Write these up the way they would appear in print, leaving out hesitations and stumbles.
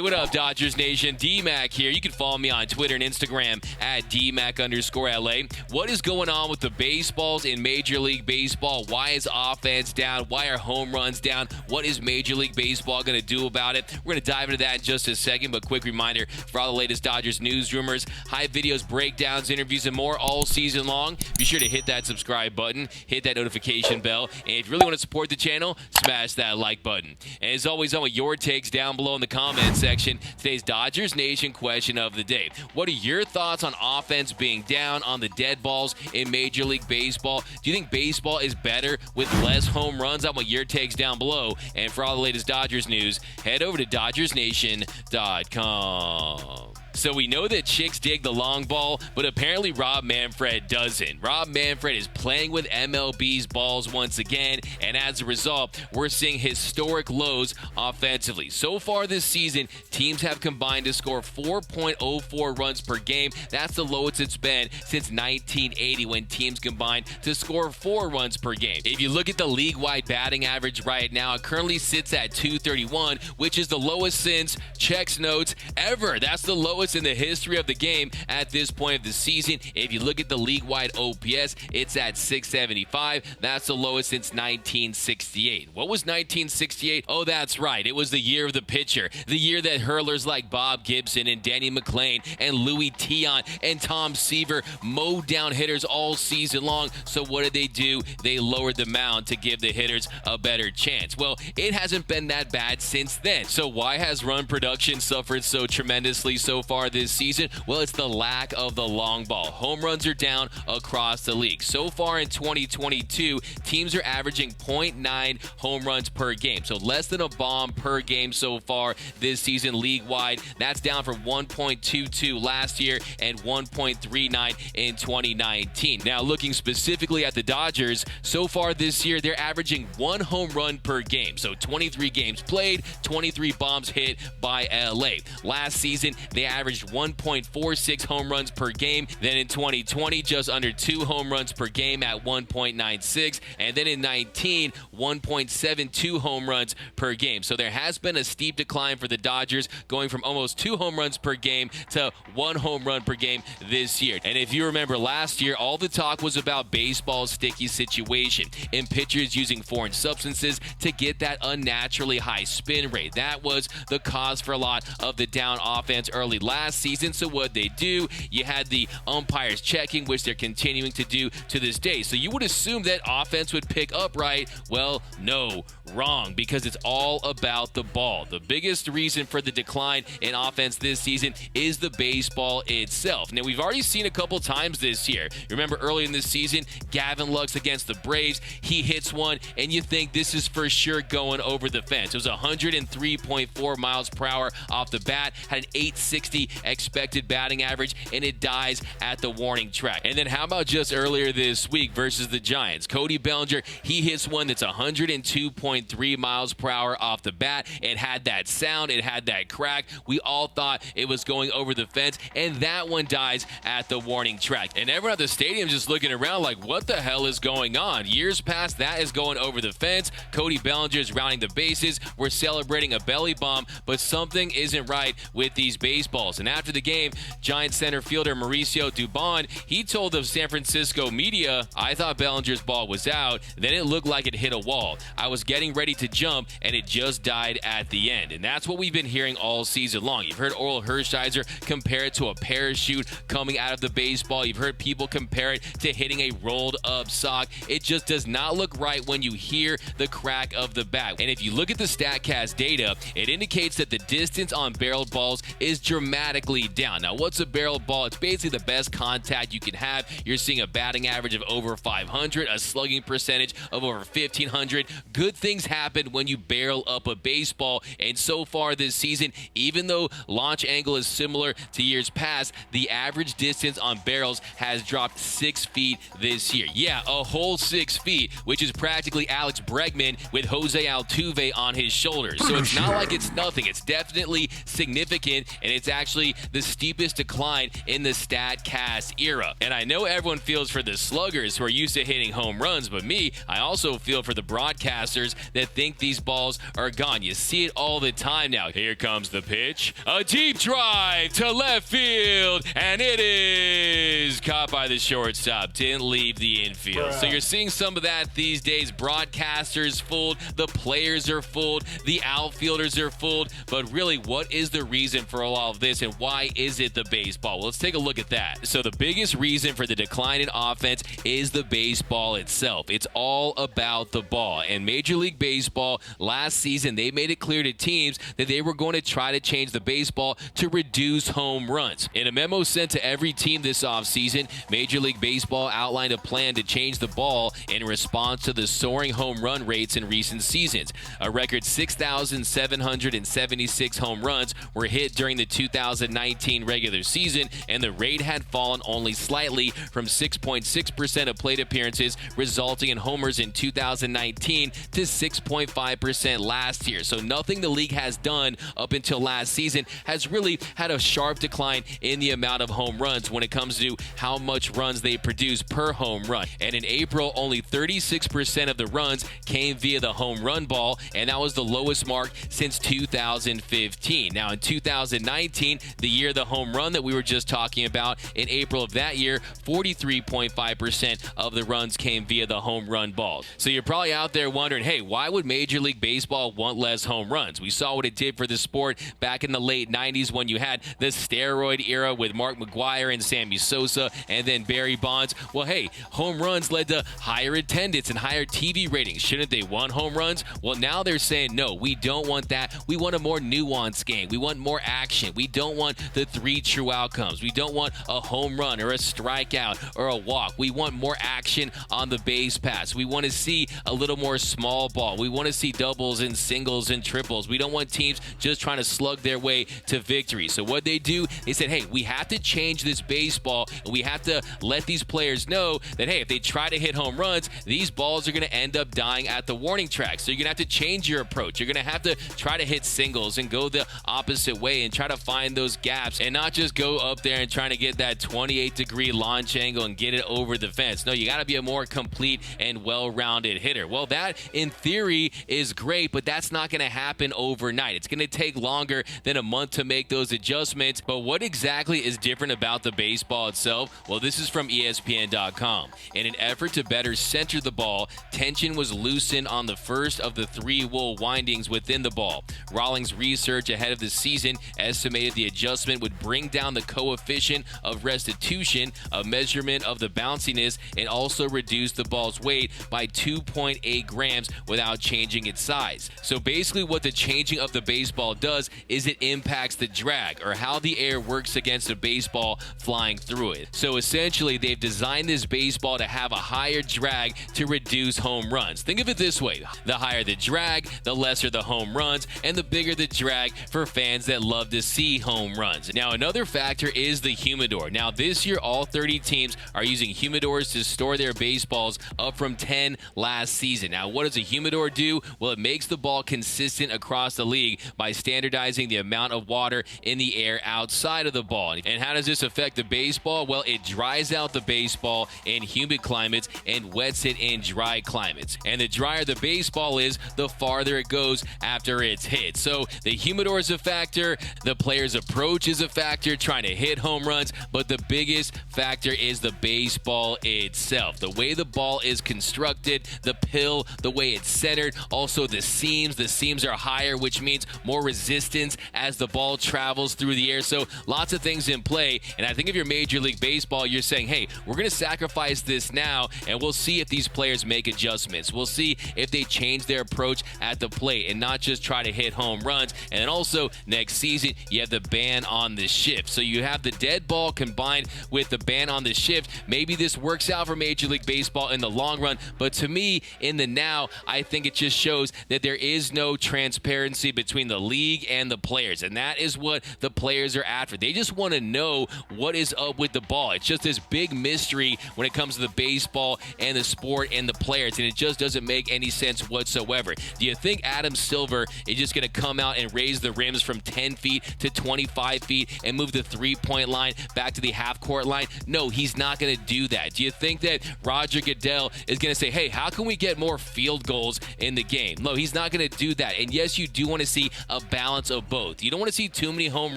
what up, Dodgers Nation? D-Mac here. You can follow me on Twitter and Instagram at DMac_LA. What is going on with the baseballs in Major League Baseball? Why is offense down? Why are home runs down? What is Major League Baseball going to do about it? We're going to dive into that in just a second, but quick reminder for all the latest Dodgers news, rumors, high videos, breakdowns, interviews, and more all season long. Be sure to hit that subscribe button, hit that notification bell, and if you really want to support the channel, smash that like button. And as always, I want your takes down below in the comments section. Today's Dodgers Nation question of the day. What are your thoughts on offense being down, on the dead balls in Major League Baseball? Do you think baseball is better with less home runs? I want your takes down below. And for all the latest Dodgers news, head over to DodgersNation.com. So we know that chicks dig the long ball, but apparently Rob Manfred doesn't. Rob Manfred is playing with MLB's balls once again, and as a result, we're seeing historic lows offensively. So far this season, teams have combined to score 4.04 runs per game. That's the lowest it's been since 1980 when teams combined to score 4 runs per game. If you look at the league-wide batting average right now, it currently sits at 231, which is the lowest since checks notes ever. That's the lowest in the history of the game at this point of the season. If you look at the league-wide OPS, it's at 675. That's the lowest since 1968. What was 1968? Oh, that's right. It was the year of the pitcher. The year that hurlers like Bob Gibson and Danny McClain and Louis Tiant and Tom Seaver mowed down hitters all season long. So what did they do? They lowered the mound to give the hitters a better chance. Well, it hasn't been that bad since then. So why has run production suffered so tremendously so far this season? Well, it's the lack of the long ball. Home runs are down across the league. So far in 2022, teams are averaging 0.9 home runs per game. So less than a bomb per game so far this season league-wide. That's down from 1.22 last year and 1.39 in 2019. Now, looking specifically at the Dodgers, so far this year, they're averaging 1 home run per game. So 23 games played, 23 bombs hit by LA. Last season, they averaged 1.46 home runs per game. Then in 2020, just under 2 home runs per game at 1.96. And then in 19, 1.72 home runs per game. So there has been a steep decline for the Dodgers, going from almost 2 home runs per game to 1 home run per game this year. And if you remember last year, all the talk was about baseball's sticky situation and pitchers using foreign substances to get that unnaturally high spin rate. That was the cause for a lot of the down offense early last season. So what they do, you had the umpires checking, which they're continuing to do to this day. So you would assume that offense would pick up, right? Well, no, wrong, because it's all about the ball. The biggest reason for the decline in offense this season is the baseball itself. Now, we've already seen a couple times this year. Remember early in this season, Gavin Lux against the Braves, he hits one, and you think this is for sure going over the fence. It was 103.4 miles per hour off the bat, had an 860 expected batting average, and it dies at the warning track. And then how about just earlier this week versus the Giants? Cody Bellinger, he hits one that's 102.3 miles per hour off the bat. It had that sound, it had that crack. We all thought it was going over the fence, and that one dies at the warning track. And everyone at the stadium just looking around like, what the hell is going on? Years past, that is going over the fence. Cody Bellinger is rounding the bases. We're celebrating a belly bomb, but something isn't right with these baseballs. And after the game, Giants center fielder Mauricio Dubon, he told the San Francisco media, I thought Bellinger's ball was out, then it looked like it hit a wall. I was getting ready to jump, and it just died at the end. And that's what we've been hearing all season long. You've heard Oral Hershiser compare it to a parachute coming out of the baseball. You've heard people compare it to hitting a rolled up sock. It just does not look right when you hear the crack of the bat. And if you look at the StatCast data, it indicates that the distance on barreled balls is dramatically down. Now, what's a barreled ball? It's basically the best contact you can have. You're seeing a batting average of over 500, a slugging percentage of over 1,500. Good things happen when you barrel up a baseball. And so far this season, even though launch angle is similar to years past, the average distance on barrels has dropped 6 feet this year. Yeah, a whole 6 feet, which is practically Alex Bregman with Jose Altuve on his shoulders. So it's not like it's nothing. It's definitely significant, and it's actually the steepest decline in the StatCast era. And I know everyone feels for the sluggers who are used to hitting home runs, but me, I also feel for the broadcasters that think these balls are gone. You see it all the time now. Here comes the pitch. A deep drive to left field, and it is caught by the shortstop. Didn't leave the infield. So you're seeing some of that these days. Broadcasters fooled, the players are fooled, the outfielders are fooled. But really, what is the reason for all of this, and why is it the baseball? Well, let's take a look at that. So the biggest reason for the decline in offense is the baseball itself. It's all about the ball. And Major League Baseball last season, they made it clear to teams that they were going to try to change the baseball to reduce home runs. In a memo sent to every team this offseason, Major League Baseball outlined a plan to change the ball in response to the soaring home run rates in recent seasons. A record 6,776 home runs were hit during the 2019 regular season, and the rate had fallen only slightly from 6.6% of plate appearances, resulting in homers in 2019 to 6.5% last year. So nothing the league has done up until last season has really had a sharp decline in the amount of home runs when it comes to how much runs they produce per home run. And in April, only 36% of the runs came via the home run ball, and that was the lowest mark since 2015. Now in 2019, the year of the home run that we were just talking about, in April of that year, 43.5% of the runs came via the home run ball. So you're probably out there wondering, hey, why would Major League Baseball want less home runs? We saw what it did for the sport back in the late 90s when you had the steroid era with Mark McGwire and Sammy Sosa and then Barry Bonds. Well, hey, home runs led to higher attendance and higher TV ratings. Shouldn't they want home runs? Well, now they're saying, no, we don't want that. We want a more nuanced game. We want more action. We don't want the 3 true outcomes. We don't want a home run or a strikeout or a walk. We want more action on the base pass. We want to see a little more small ball. We want to see doubles and singles and triples. We don't want teams just trying to slug their way to victory. So what they do, they said, hey, we have to change this baseball, and we have to let these players know that, hey, if they try to hit home runs, these balls are going to end up dying at the warning track. So you're going to have to change your approach. You're going to have to try to hit singles and go the opposite way and try to find those gaps and not just go up there and trying to get that 28-degree launch angle and get it over the fence. No, you got to be a more complete and well-rounded hitter. Well, that in theory is great, but that's not going to happen overnight. It's going to take longer than a month to make those adjustments. But what exactly is different about the baseball itself? Well, this is from ESPN.com. In an effort to better center the ball, tension was loosened on the first of the 3 wool windings within the ball. Rawlings' research ahead of the season estimated the adjustment would bring down the coefficient of restitution, a measurement of the bounciness, and also reduce the ball's weight by 2.8 grams without changing its size. So basically what the changing of the baseball does is it impacts the drag, or how the air works against a baseball flying through it. So essentially they've designed this baseball to have a higher drag to reduce home runs. Think of it this way: the higher the drag, the lesser the home runs, and the bigger the drag for fans that love to see home runs. Now another factor is the humidor. Now this year all 30 teams are using humidors to store their baseballs, up from 10 last season. Now what does a humidor do? Well, it makes the ball consistent across the league by standardizing the amount of water in the air outside of the ball. And how does this affect the baseball? Well, it dries out the baseball in humid climates and wets it in dry climates. And the drier the baseball is, the farther it goes after it's hit. So the humidor is a factor, the player's approach is a factor, trying to hit home runs, but the biggest factor is the baseball itself. The way the ball is constructed, the pill, the way it's centered, also the seams. The seams are higher, which means more resistance as the ball travels through the air. So lots of things in play. And I think if you're Major League Baseball, you're saying, hey, we're going to sacrifice this now, and we'll see if these players make adjustments. We'll see if they change their approach at the plate and not just try to hit home runs. And then also next season, you have the ban on the shift. So you have the dead ball combined with the ban on the shift. Maybe this works out for Major League Baseball in the long run, but to me, in the now, I think it just shows that there is no transparency between the league and the players, and that is what the players are after. They just want to know what is up with the ball. It's just this big mystery when it comes to the baseball and the sport and the players, and it just doesn't make any sense whatsoever. Do you think Adam Silver is just going to come out and raise the rims from 10 feet to 25 feet and move the three-point line back to the half-court line? No, he's not going to do that. Do you think that Roger Goodell is going to say, hey, how can we get more field goals goals in the game. No, he's not going to do that. And yes, you do want to see a balance of both. You don't want to see too many home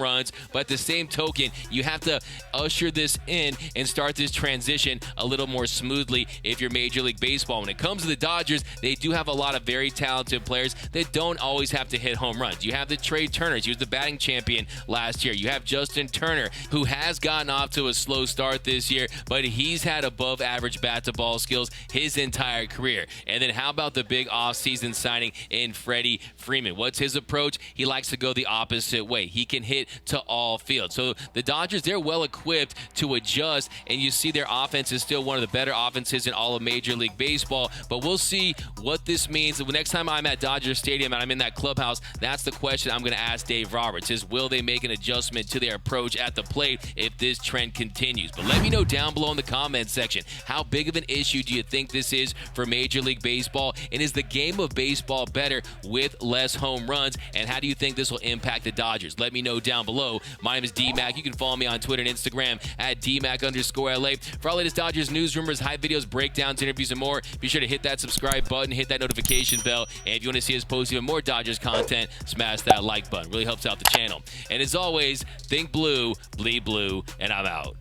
runs, but at the same token, you have to usher this in and start this transition a little more smoothly if you're Major League Baseball. When it comes to the Dodgers, they do have a lot of very talented players that don't always have to hit home runs. You have the Trey Turners. He was the batting champion last year. You have Justin Turner, who has gotten off to a slow start this year, but he's had above average bat-to-ball skills his entire career. And then how about the big offseason signing in Freddie Freeman? What's his approach? He likes to go the opposite way. He can hit to all fields. So the Dodgers, they're well equipped to adjust, and you see their offense is still one of the better offenses in all of Major League Baseball. But we'll see what this means. The next time I'm at Dodger Stadium and I'm in that clubhouse, that's the question I'm going to ask Dave Roberts, is will they make an adjustment to their approach at the plate if this trend continues? But let me know down below in the comments section, how big of an issue do you think this is for Major League Baseball? And is the game of baseball better with less home runs? And how do you think this will impact the Dodgers? Let me know down below. My name is D-Mac. You can follow me on Twitter and Instagram at DMac_LA. For all latest Dodgers news, rumors, hype videos, breakdowns, interviews, and more, be sure to hit that subscribe button, hit that notification bell. And if you want to see us post even more Dodgers content, smash that like button. Really helps out the channel. And as always, think blue, bleed blue, and I'm out.